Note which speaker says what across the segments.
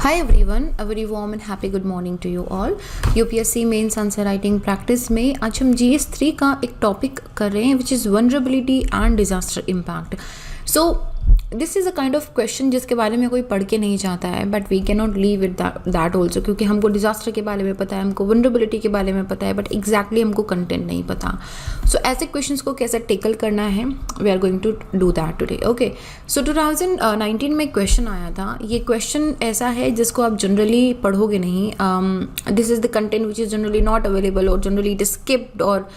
Speaker 1: Hi everyone, a very warm and happy good morning to you all. UPSC mains answer writing practice में आज हम GS3 का एक topic कर रहे हैं which is vulnerability and disaster impact. So this is a kind of question जिसके बारे में कोई पढ़ के नहीं जाता है, but we can not leave it that also, क्योंकि हमको डिजास्टर के बारे में पता है, हमको वनरेबिलिटी के बारे में पता है, बट एग्जैक्टली हमको कंटेंट नहीं पता. सो ऐसे क्वेश्चंस को कैसे टेकल करना है, we are going to do that today. Okay, so 2019 में क्वेश्चन आया था. ये क्वेश्चन ऐसा है जिसको आप जनरली पढ़ोगे नहीं. This is the content which is generally not available और जनरली इट इज स्किप्ड और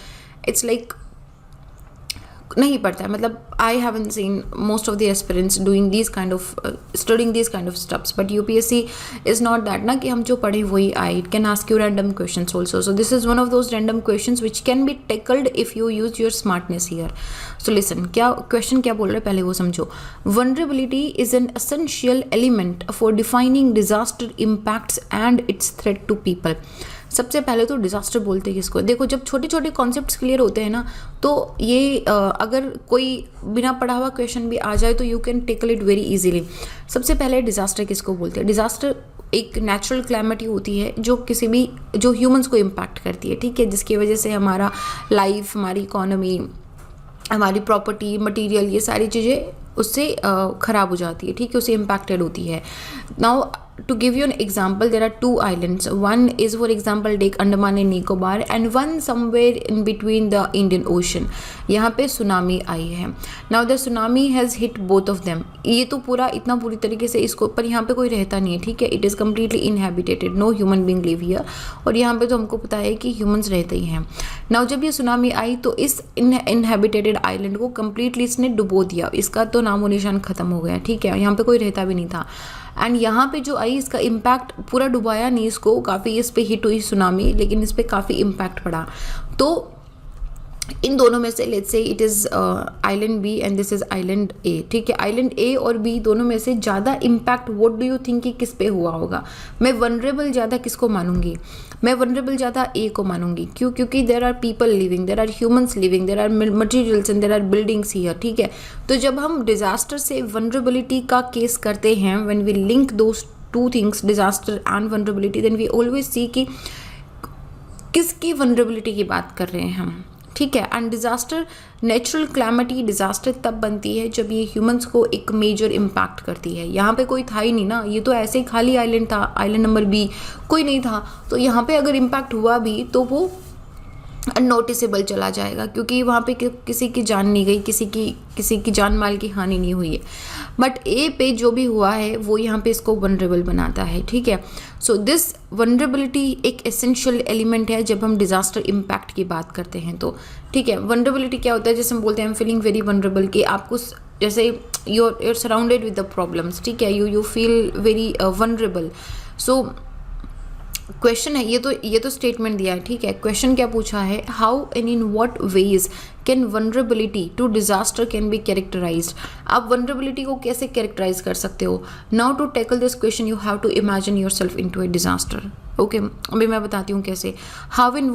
Speaker 1: इट्स लाइक नहीं पढ़ता है. मतलब I haven't seen most of the aspirants doing this kind of studying this kind of stuffs, but UPSC is not that ना कि हम जो पढ़े वही आए. It can ask you random questions also. So this is one of those random questions which can be tackled if you use your smartness here. So listen, क्या question क्या बोल रहे हैं पहले वो समझो. Vulnerability is an essential element for defining disaster impacts and its threat to people. सबसे पहले तो डिजास्टर बोलते हैं किसको. देखो, जब छोटे छोटे कॉन्सेप्ट्स क्लियर होते हैं ना, तो ये अगर कोई बिना पढ़ा हुआ क्वेश्चन भी आ जाए तो you can tackle it very easily. सबसे पहले डिजास्टर किसको बोलते हैं. डिजास्टर एक नेचुरल क्लैमिटी होती है जो ह्यूमंस को इम्पैक्ट करती है, ठीक है, जिसकी वजह से हमारा लाइफ, हमारी इकोनॉमी, हमारी प्रॉपर्टी, मटेरियल, ये सारी चीज़ें उससे ख़राब हो जाती है, ठीक है, उससे इम्पैक्टेड होती है. Now to give you an example, there are two islands. One is, for example, take Andaman and Nicobar, and one somewhere in between the Indian Ocean. यहाँ पे सुनामी आई है. Now the tsunami has hit both of them. ये तो इतना पूरी तरीके से इसको, पर यहाँ पे कोई रहता नहीं है, ठीक है. It is completely inhabited, no human being live here. और यहाँ पे तो हमको पता है कि humans रहते ही हैं. Now जब ये सुनामी आई तो इस inhabited island को completely इसने डुबो दिया. इसका तो नामो निशान ख़त्म हो गया, ठीक है. यहाँ पे कोई रहता भी नहीं था. एंड यहाँ पे जो आई, इसका इम्पैक्ट पूरा डुबाया नहीं इसको, काफ़ी इस पे हिट हुई सुनामी, लेकिन इस पे काफ़ी इम्पैक्ट पड़ा. तो इन दोनों में से let's say it is island B and this is island A, ठीक है. आइलैंड ए और बी दोनों में से ज़्यादा impact what do you think कि किस पे हुआ होगा. मैं वनरेबल ज़्यादा किसको मानूंगी. मैं वनरेबल ज़्यादा ए को मानूंगी. क्यों? क्योंकि there are people living, there are humans living, there are materials and there are buildings here, ठीक है. तो जब हम डिजास्टर से वनरेबिलिटी का केस करते हैं, when we link those two things, disaster and vulnerability, then we always see कि किसकी वनरेबिलिटी की बात कर रहे हैं हम, ठीक है. And disaster, natural calamity disaster तब बनती है जब ये ह्यूमंस को एक मेजर इम्पैक्ट करती है. यहाँ पे कोई था ही नहीं ना, ये तो ऐसे ही खाली आइलैंड था, आइलैंड नंबर बी, कोई नहीं था. तो यहाँ पे अगर इम्पैक्ट हुआ भी तो वो अननोटिसेबल चला जाएगा, क्योंकि वहाँ पे किसी की जान नहीं गई, किसी की जान माल की हानि नहीं हुई है. बट ए पे जो भी हुआ है वो यहाँ पे इसको वनरेबल बनाता है, ठीक है. सो दिस वनरेबिलिटी एक एसेंशियल एलिमेंट है जब हम डिजास्टर इम्पैक्ट की बात करते हैं तो, ठीक है. वनरेबिलिटी क्या होता है, जैसे हम बोलते हैं I am feeling very vulnerable, कि आपको जैसे you're surrounded with the problems, ठीक है, you feel very vulnerable. So question है, ये तो स्टेटमेंट दिया है, ठीक है. क्वेश्चन क्या पूछा है, how and in what ways can vulnerability to disaster can be characterised. आप वनरेबिलिटी को कैसे कैरेक्टराइज कर सकते हो. Now to tackle this question you have to imagine yourself into a disaster. Okay, अभी मैं बताती हूँ कैसे. हाउ इन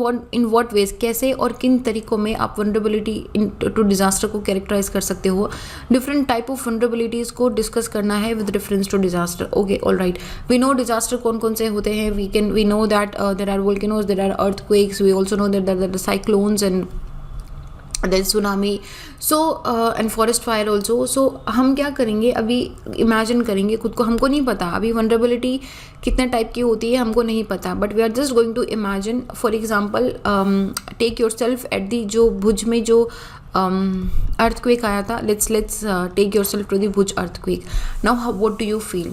Speaker 1: व्हाट वेज, कैसे और किन तरीकों में आप वनरेबिलिटी टू डिजास्टर को कैरेक्टराइज कर सकते हो. डिफरेंट टाइप ऑफ वनरेबिलिटीज को डिस्कस करना है with reference to disaster. Okay, all right. We know disaster कौन कौन से होते हैं. We know that there are volcanoes, there are earthquakes, we also know that there are cyclones and then tsunami, so and forest fire also. So हम क्या करेंगे, अभी imagine करेंगे खुद को. हमको नहीं पता अभी वनरेबिलिटी कितने टाइप की होती है, हमको नहीं पता, but we are just going to imagine. For example, take yourself at the, जो भुज में जो अर्थक्वेक आया था, let's take yourself to the Bhuj earthquake. Now what do you feel.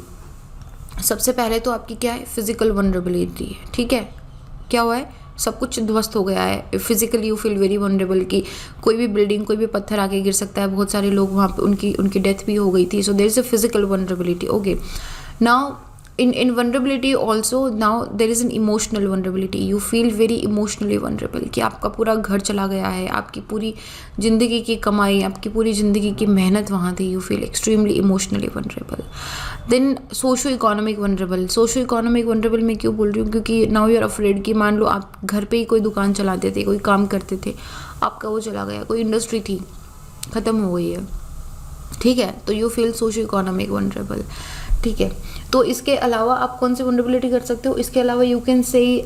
Speaker 1: सबसे पहले तो आपकी क्या है, फिजिकल वनरेबिलिटी है, ठीक है. क्या हुआ है, सब कुछ ध्वस्त हो गया है. Physically you feel very vulnerable, कि कोई भी बिल्डिंग, कोई भी पत्थर आके गिर सकता है. बहुत सारे लोग वहाँ पे उनकी डेथ भी हो गई थी. So there is a physical vulnerability. Okay, now in vulnerability also, now there is an emotional vulnerability. You feel very emotionally vulnerable, कि आपका पूरा घर चला गया है, आपकी पूरी ज़िंदगी की कमाई, आपकी पूरी ज़िंदगी की मेहनत वहाँ थी. You feel extremely emotionally vulnerable. Then socio-economic vulnerable. socio-economic vulnerable मैं क्यों बोल रही हूँ, क्योंकि now you are afraid कि मान लो आप घर पे ही कोई दुकान चलाते थे, कोई काम करते थे, आपका वो चला गया, कोई इंडस्ट्री थी, ख़त्म हो गई है. ठीक है, तो you feel socio economic vulnerable. ठीक है, तो इसके अलावा आप कौन सी वनरेबिलिटी कर सकते हो? इसके अलावा you can say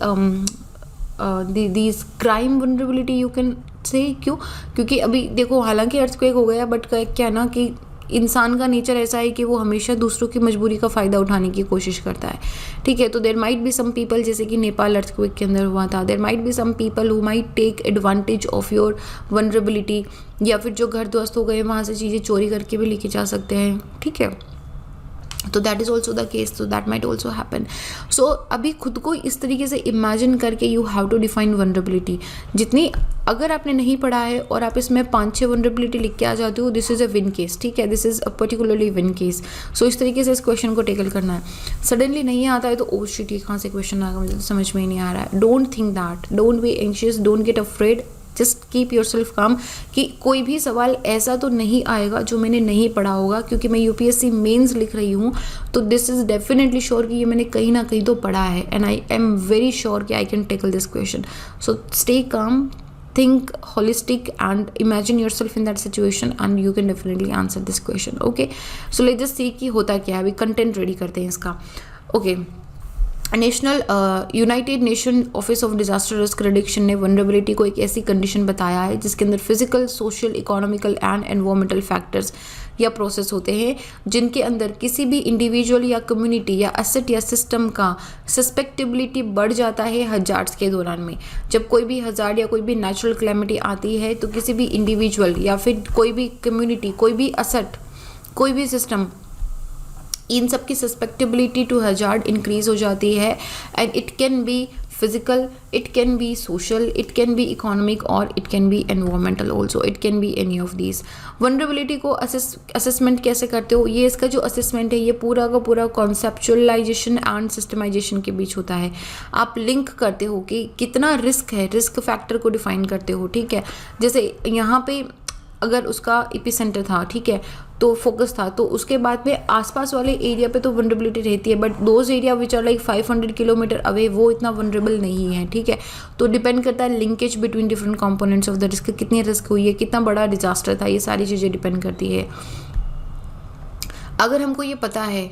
Speaker 1: these crime vulnerability you can say. क्यों? क्योंकि अभी देखो, हालांकि अर्थक्वेक हो गया, बट क्या ना कि इंसान का नेचर ऐसा है कि वो हमेशा दूसरों की मजबूरी का फ़ायदा उठाने की कोशिश करता है। ठीक है, तो there might be some people, जैसे कि नेपाल अर्थक्वेक के अंदर हुआ था, there might be some people who might take advantage of your vulnerability, या फिर जो घर ध्वस्त हो गए वहाँ से चीज़ें चोरी करके भी लेके जा सकते हैं। ठीक है, तो that is also the case, तो that might also happen. So अभी खुद को इस तरीके से इमेजिन करके you have to define vulnerability. जितनी अगर आपने नहीं पढ़ा है और आप इसमें 5-6 वनरेबिलिटी लिख के आ जाते हो, this is a win case. ठीक है, this is a particularly win case. So इस तरीके से इस क्वेश्चन को टेकल करना है। सडनली नहीं आता है तो ओ शिट, ये कहाँ से क्वेश्चन आ गया, मुझे तो समझ में ही नहीं आ रहा है। Don't think that, don't be anxious, don't get afraid, just keep your self काम कि कोई भी सवाल ऐसा तो नहीं आएगा जो मैंने नहीं पढ़ा होगा, क्योंकि मैं यूपीएससी मेंस लिख रही हूँ, तो दिस इज़ डेफिनेटली श्योर कि ये मैंने कहीं ना कहीं तो पढ़ा है, and I am very sure कि I can tackle this question. So stay calm, think holistic and imagine yourself in that situation and you can definitely answer this question. Okay, so let's just see कि होता क्या है। अभी content ready करते हैं इसका। Okay, national United nation office of disaster risk reduction ने vulnerability को एक ऐसी कंडीशन बताया है जिसके अंदर physical, social, economical and environmental factors या प्रोसेस होते हैं जिनके अंदर किसी भी इंडिविजुअल या कम्युनिटी या एसेट या सिस्टम का सस्पेक्टेबिलिटी बढ़ जाता है हजार्ड्स के दौरान में। जब कोई भी हजार्ड या कोई भी नेचुरल क्लैमिटी आती है तो किसी भी इंडिविजुअल या फिर कोई भी कम्युनिटी, कोई भी एसेट, कोई भी सिस्टम, इन सब की सस्पेक्टेबिलिटी टू हजार्ड इंक्रीज हो जाती है। And it can be physical, it can be social, it can be economic और it can be environmental also, it can be any of these. Vulnerability को assessment कैसे करते हो? ये इसका जो असेसमेंट है ये पूरा का पूरा कॉन्सेप्चुअलाइजेशन एंड सिस्टमाइजेशन के बीच होता है। आप लिंक करते हो कि कितना रिस्क है, रिस्क फैक्टर को डिफाइन करते हो। ठीक है, जैसे यहाँ पे अगर उसका एपिसेंटर था, ठीक है, तो फोकस था, तो उसके बाद में आसपास वाले एरिया पे तो वनरेबिलिटी रहती है, but those area which are like 500 kilometre away वो इतना वनरेबल नहीं है। ठीक है, तो डिपेंड करता है linkage between different components of the risk, कितनी रिस्क हुई है, कितना बड़ा डिजास्टर था, ये सारी चीज़ें डिपेंड करती है। अगर हमको ये पता है,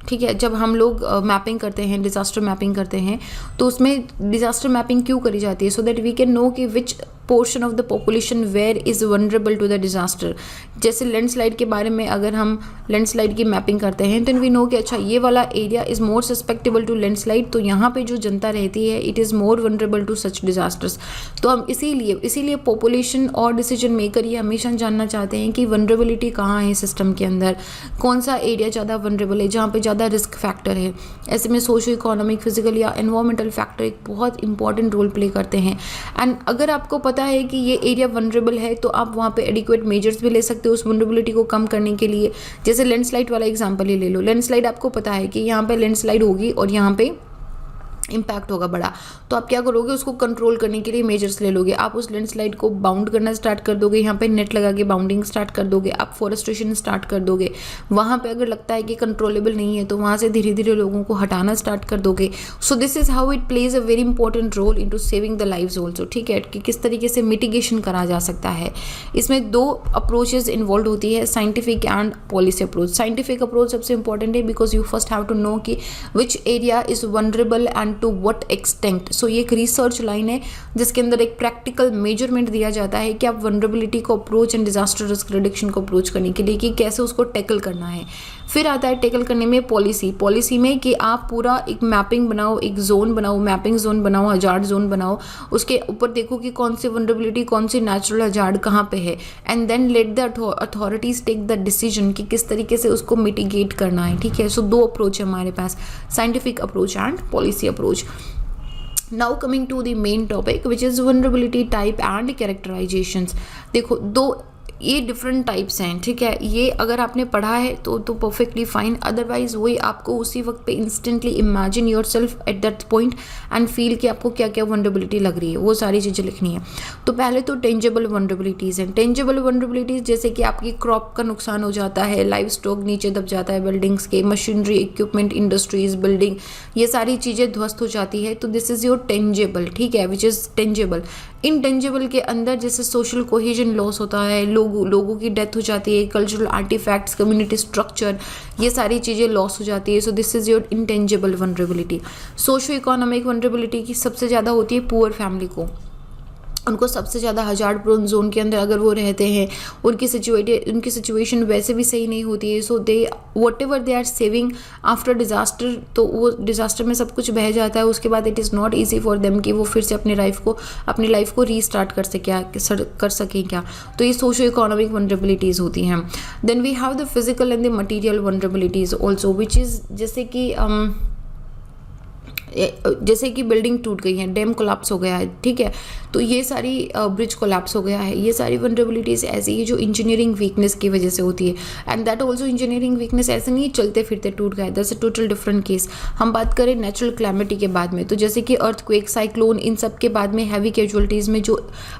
Speaker 1: ठीक है, जब हम लोग मैपिंग करते हैं, डिजास्टर मैपिंग करते हैं, तो उसमें डिजास्टर मैपिंग क्यों करी जाती है? So that we can know कि which portion of the population where is vulnerable to the disaster. जैसे लैंडस्लाइड के बारे में अगर हम लैंडस्लाइड की मैपिंग करते हैं तो वी नो कि अच्छा ये वाला area is more susceptible to landslide, तो यहाँ पे जो जनता रहती है it is more vulnerable to such disasters. तो हम इसीलिए पॉपुलेशन और डिसीजन मेकर ये हमेशा जानना चाहते हैं कि वनरेबिलिटी कहाँ है सिस्टम के अंदर, कौन सा एरिया ज़्यादा वनरेबल है, जहाँ पे ज़्यादा रिस्क फैक्टर है। ऐसे में सोशो इकोनॉमिक, फिजिकल या एनवायरमेंटल फैक्टर एक बहुत इंपॉर्टेंट रोल प्ले करते हैं। एंड अगर आपको पता है कि ये एरिया वनरेबल है तो आप वहाँ पे एडिक्वेट मेजर्स भी ले सकते हो उस वनरेबिलिटी को कम करने के लिए। जैसे लैंडस्लाइड वाला एग्जांपल ही ले लो, लैंडस्लाइड आपको पता है कि यहाँ पे लैंडस्लाइड होगी और यहाँ पे इम्पैक्ट होगा बड़ा, तो आप क्या करोगे, उसको कंट्रोल करने के लिए मेजर्स ले लोगे। आप उस लैंडस्लाइड को बाउंड करना स्टार्ट कर दोगे, यहाँ पे नेट लगा के बाउंडिंग स्टार्ट कर दोगे, आप फॉरेस्टेशन स्टार्ट कर दोगे। वहाँ पे अगर लगता है कि कंट्रोलेबल नहीं है तो वहाँ से धीरे धीरे लोगों को हटाना स्टार्ट कर दोगे। So this is how it plays a very important role into saving the lives also. ठीक है, कि किस तरीके से मिटिगेशन करा जा सकता है। इसमें 2 अप्रोचेज इन्वॉल्व होती है, scientific and policy approach. Scientific approach सबसे इंपॉर्टेंट है because you first have to know कि which area is vulnerable and to what extent. So ये एक रिसर्च लाइन है जिसके अंदर एक प्रैक्टिकल मेजरमेंट दिया जाता है कि आप वनरेबिलिटी को approach and disaster risk reduction को अप्रोच करने के लिए कि कैसे उसको टैकल करना है। फिर आता है टैकल करने में पॉलिसी में कि आप पूरा एक मैपिंग बनाओ, एक जोन बनाओ, मैपिंग जोन बनाओ, हजार्ड जोन बनाओ, उसके ऊपर देखो कि कौन सी वनरेबिलिटी, कौन सी नेचुरल हजार्ड कहाँ पे है, and then let the authorities take the decision कि किस तरीके से उसको मिटिगेट करना है। ठीक है, सो 2 अप्रोच है हमारे पास, scientific approach and policy approach. Now coming to the main topic which is vulnerability type and characterizations। देखो 2 ये डिफरेंट टाइप्स हैं। ठीक है, ये अगर आपने पढ़ा है तो परफेक्टली फाइन, अदरवाइज वही आपको उसी वक्त पे instantly imagine yourself at that point and feel कि आपको क्या क्या वनरेबिलिटी लग रही है, वो सारी चीज़ें लिखनी है। तो पहले तो टेंजेबल वनरेबिलिटीज़ हैं। टेंजेबल वनरेबिलिटीज़ जैसे कि आपकी क्रॉप का नुकसान हो जाता है, लाइव स्टॉक नीचे दब जाता है, बिल्डिंग्स के, मशीनरी, इक्विपमेंट, इंडस्ट्रीज, बिल्डिंग, ये सारी चीज़ें ध्वस्त हो जाती है, तो दिस इज़ योर टेंजेबल। ठीक है, विच इज़ टेंजेबल। इंटेंजिबल के अंदर जैसे सोशल कोहेजन लॉस होता है, लोगों की डेथ हो जाती है, कल्चरल आर्टिफैक्ट्स, कम्युनिटी स्ट्रक्चर, ये सारी चीज़ें लॉस हो जाती है। सो this is your intangible vulnerability. Socio economic vulnerability की सबसे ज़्यादा होती है पुअर फैमिली को, उनको सबसे ज़्यादा हजार्ड प्रोन जोन के अंदर अगर वो रहते हैं, उनकी सिचुएशन वैसे भी सही नहीं होती है। So they whatever they are saving after disaster, तो वो डिज़ास्टर में सब कुछ बह जाता है। उसके बाद it is not easy for them कि वो फिर से अपनी लाइफ को रीस्टार्ट कर सकें क्या। तो ये सोशो इकोनॉमिक वनरेबिलिटीज़ होती हैं। Then we have the physical and the material vulnerabilities also, which is जैसे कि बिल्डिंग टूट गई है, डैम कोलैप्स हो गया है, ठीक है, तो ये सारी ब्रिज कोलैप्स हो गया है, ये सारी वनरेबिलिटीज़ ऐसी ही जो इंजीनियरिंग वीकनेस की वजह से होती है। And that also engineering weakness ऐसे नहीं चलते फिरते टूट गया, that's a total different case. हम बात करें नेचुरल क्लैमिटी के बाद में, तो जैसे कि अर्थक्वेक, साइक्लोन, इन सब के बाद में हैवी कैजुअलिटीज़ में जो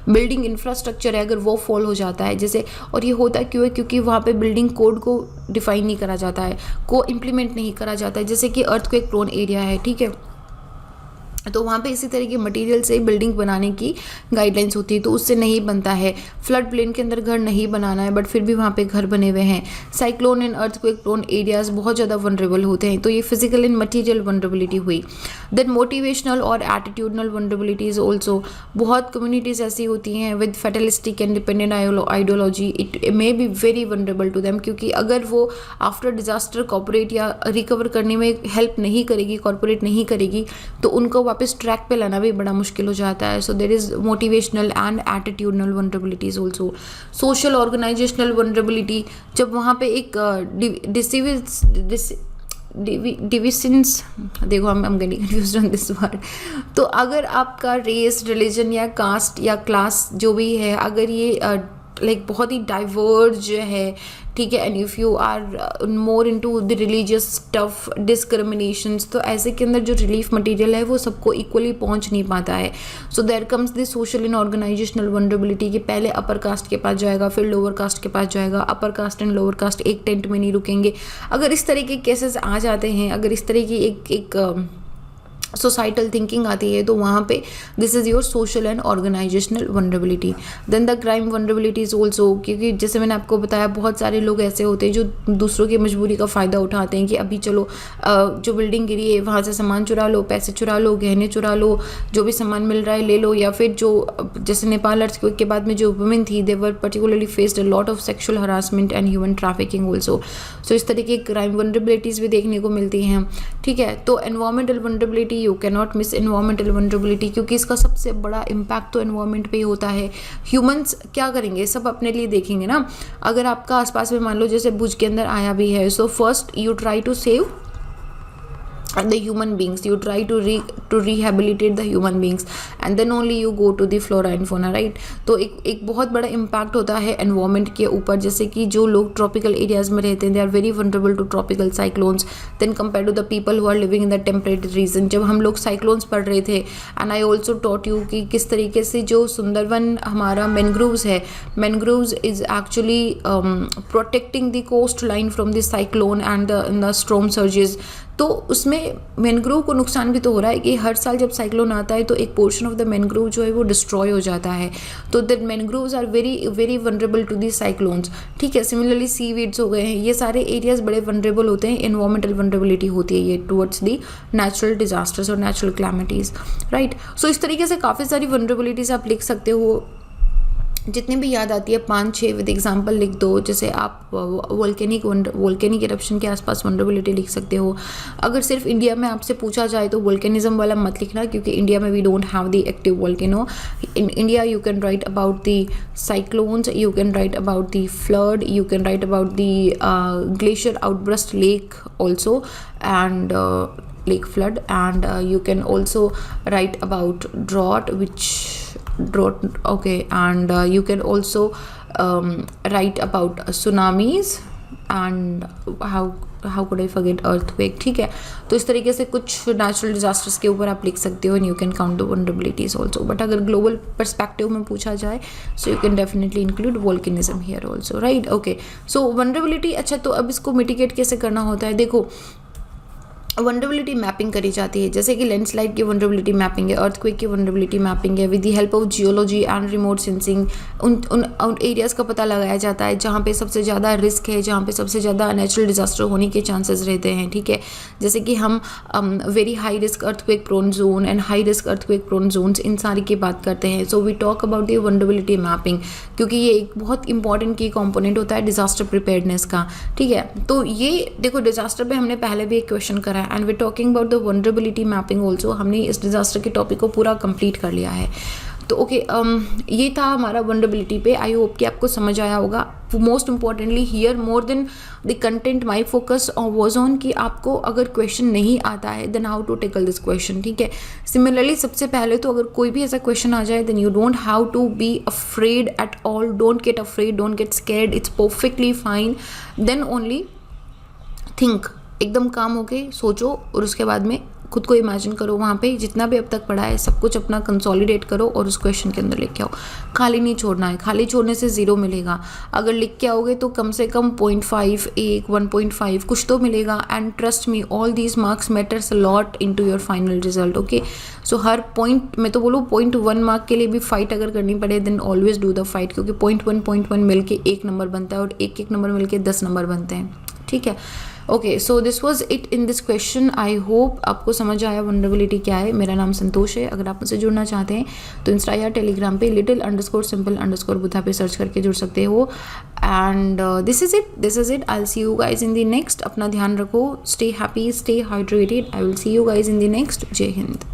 Speaker 1: बिल्डिंग इंफ्रास्ट्रक्चर है अगर वो फॉल हो जाता है, जैसे, और ये होता क्यों है, क्योंकि वहाँ पे बिल्डिंग कोड को डिफाइन नहीं करा जाता है, को इम्प्लीमेंट नहीं करा जाता है। जैसे कि अर्थक्वेक प्रोन एरिया है, ठीक है, तो वहाँ पे इसी तरह के मटेरियल से बिल्डिंग बनाने की गाइडलाइंस होती है, तो उससे नहीं बनता है। फ्लड प्लेन के अंदर घर नहीं बनाना है, बट फिर भी वहाँ पे घर बने हुए हैं। Cyclone and earthquake prone areas बहुत ज़्यादा वनरेबल होते हैं, तो ये फिजिकल एंड मटीरियल वनरेबिलिटी हुई। देन मोटिवेशनल और एटीट्यूडनल वनरेबिलिटीज ऑल्सो, बहुत कम्युनिटीज़ ऐसी होती हैं with fatalistic and dependent ideology, it may be very vulnerable to them, क्योंकि अगर वो आफ्टर डिजास्टर कॉर्पोरेट या रिकवर करने में हेल्प नहीं करेगी, कॉर्पोरेट नहीं करेगी, तो उनको वापस ट्रैक पे लाना भी बड़ा मुश्किल हो जाता है। So there is motivational and attitudinal vulnerabilities also. Social organisational vulnerability, जब वहाँ पे एक डिविजन्स, देखो I am getting confused on this word, तो अगर आपका रेस, रिलीजन या कास्ट या क्लास जो भी है, अगर ये लाइक बहुत ही डाइवर्ज है, ठीक है, and if you are more into the religious stuff, discriminations, तो ऐसे के अंदर जो रिलीफ मटेरियल है वो सबको इक्वली पहुंच नहीं पाता है। So there comes the social and organisational vulnerability कि पहले अपर कास्ट के पास जाएगा, फिर लोअर कास्ट के पास जाएगा, upper caste and lower caste एक टेंट में नहीं रुकेंगे। अगर इस तरह के केसेस आ जाते हैं, अगर इस तरह की एक सोसाइटल थिंकिंग आती है, तो वहाँ पे this is your social and organisational vulnerability. Then the crime vulnerability is also, क्योंकि जैसे मैंने आपको बताया बहुत सारे लोग ऐसे होते हैं जो दूसरों की मजबूरी का फ़ायदा उठाते हैं कि अभी चलो जो बिल्डिंग गिरी है वहाँ से सामान चुरा लो, पैसे चुरा लो, गहने चुरा लो, जो भी सामान मिल रहा है ले लो। या फिर जो जैसे नेपाल अर्थक्वेक के बाद में जो वुमेन थी, they were particularly faced a lot of sexual harassment and human trafficking also. So इस तरह की क्राइम वनरेबिलिटीज़ भी देखने को मिलती हैं, ठीक है। तो environmental vulnerability, you can not miss environmental vulnerability, क्योंकि इसका सबसे बड़ा इम्पैक्ट तो एनवायरमेंट पे ही होता है। ह्यूमंस क्या करेंगे, सब अपने लिए देखेंगे ना। अगर आपका आसपास में मान लो जैसे भुज के अंदर आया भी है, so first you try to save the human beings, you try to rehabilitate the human beings, and then only you go to the flora and fauna, right। तो एक बहुत बड़ा इम्पैक्ट होता है एनवायरमेंट के ऊपर। जैसे कि जो लोग ट्रॉपिकल एरियाज में रहते हैं, they are very vulnerable to tropical cyclones then compare to the people who are living in the temperate region. जब हम लोग साइक्लोन्स पढ़ रहे थे, and I also taught you कि किस तरीके से जो सुंदरवन हमारा मैनग्रोव्स है, mangroves is actually protecting the coastline from the cyclone and the storm surges. तो उसमें मैनग्रोव को नुकसान भी तो हो रहा है कि हर साल जब साइक्लोन आता है तो एक पोर्शन ऑफ द मैनग्रोव जो है वो डिस्ट्रॉय हो जाता है। तो the mangroves are very very vulnerable to the cyclones, ठीक है। सिमिलरली सीवीड्स हो गए हैं, ये सारे एरियाज बड़े वनरेबल होते हैं। एनवायरमेंटल वनरेबिलिटी होती है ये टुवर्ड्स दी नेचुरल डिजास्टर्स और नेचुरल क्लैमिटीज़, राइट। सो इस तरीके से काफ़ी सारी वनरेबिलिटीज़ आप लिख सकते हो, जितनी भी याद आती है 5-6 विद एग्जांपल लिख दो। जैसे आप वोल्केनिक इरप्शन के आसपास वनरेबिलिटी लिख सकते हो। अगर सिर्फ इंडिया में आपसे पूछा जाए तो वोल्केनिज्म वाला मत लिखना, क्योंकि इंडिया में we don't have the active volcano. In India you can write about the cyclones, you can write about the flood, you can write about the glacier outburst lake also and lake flood, and you can also write about drought, okay, and you can also write about tsunamis, and how could I forget earthquake, ठीक है। तो इस तरीके से कुछ natural disasters के ऊपर आप लिख सकते हो, and you can count the vulnerabilities also. But अगर ग्लोबल पर्सपेक्टिव में पूछा जाए, so you can definitely include volcanism here also, right. Okay, so vulnerability. अच्छा, तो अब इसको मिटिगेट कैसे करना होता है, देखो वनरेबिलिटी मैपिंग करी जाती है, जैसे कि लैंडस्लाइड की वनरेबिलिटी मैपिंग है, अर्थक्वेक की वनरेबिलिटी मैपिंग है, with the help of geology and remote sensing उन एरियाज़ का पता लगाया जाता है जहाँ पे सबसे ज़्यादा रिस्क है, जहाँ पे सबसे ज़्यादा नेचुरल डिजास्टर होने के चांसेस रहते हैं, ठीक है। जैसे कि हम very high risk earthquake prone zone and high risk earthquake prone zones इन सारी की बात करते हैं। So we talk about the vulnerability mapping, क्योंकि ये एक बहुत इंपॉर्टेंट की कॉम्पोनेंट होता है डिजास्टर प्रिपेयर्डनेस का, ठीक है। तो ये देखो, डिजास्टर पे हमने पहले भी एक क्वेश्चन करा है, and we talking about the vulnerability mapping also. हमने इस डिजास्टर के टॉपिक को पूरा कंप्लीट कर लिया है। तो ओके, ये था हमारा वनरेबिलिटी पे। आई होप कि आपको समझ आया होगा। Most importantly here more than the content my focus was on कि आपको अगर क्वेश्चन नहीं आता है then how to tackle this question, ठीक है। सिमिलरली सबसे पहले तो अगर कोई भी ऐसा क्वेश्चन आ जाए then you don't have to be afraid at all, don't get afraid, don't get scared, it's perfectly fine. Then only think, एकदम काम होके सोचो और उसके बाद में खुद को इमेजिन करो, वहाँ पे जितना भी अब तक पढ़ा है सब कुछ अपना कंसोलिडेट करो और उस क्वेश्चन के अंदर लेके आओ। खाली नहीं छोड़ना है, खाली छोड़ने से 0 मिलेगा। अगर लिख के आओगे तो कम से कम 0.5, 1.5 कुछ तो मिलेगा। And trust me, all these marks matters a lot into your final result, okay. So her point, मैं तो बोलूँ 0.1 मार्क के लिए भी फाइट अगर करनी पड़े then always do the fight, क्योंकि 0.1 मिल के 1 नंबर बनता है और एक नंबर मिल के 10 नंबर बनते हैं, ठीक है। Okay, so this was it in this question. I hope आपको समझ आया वनरेबिलिटी क्या है। मेरा नाम संतोष है। अगर आप मुझसे जुड़ना चाहते हैं तो इंस्टा या टेलीग्राम पे little_simple_ पे सर्च करके जुड़ सकते हो। And this is it. I will see you guys in the next. अपना ध्यान रखो, stay happy, stay hydrated. I will see you guys in the next. जय हिंद।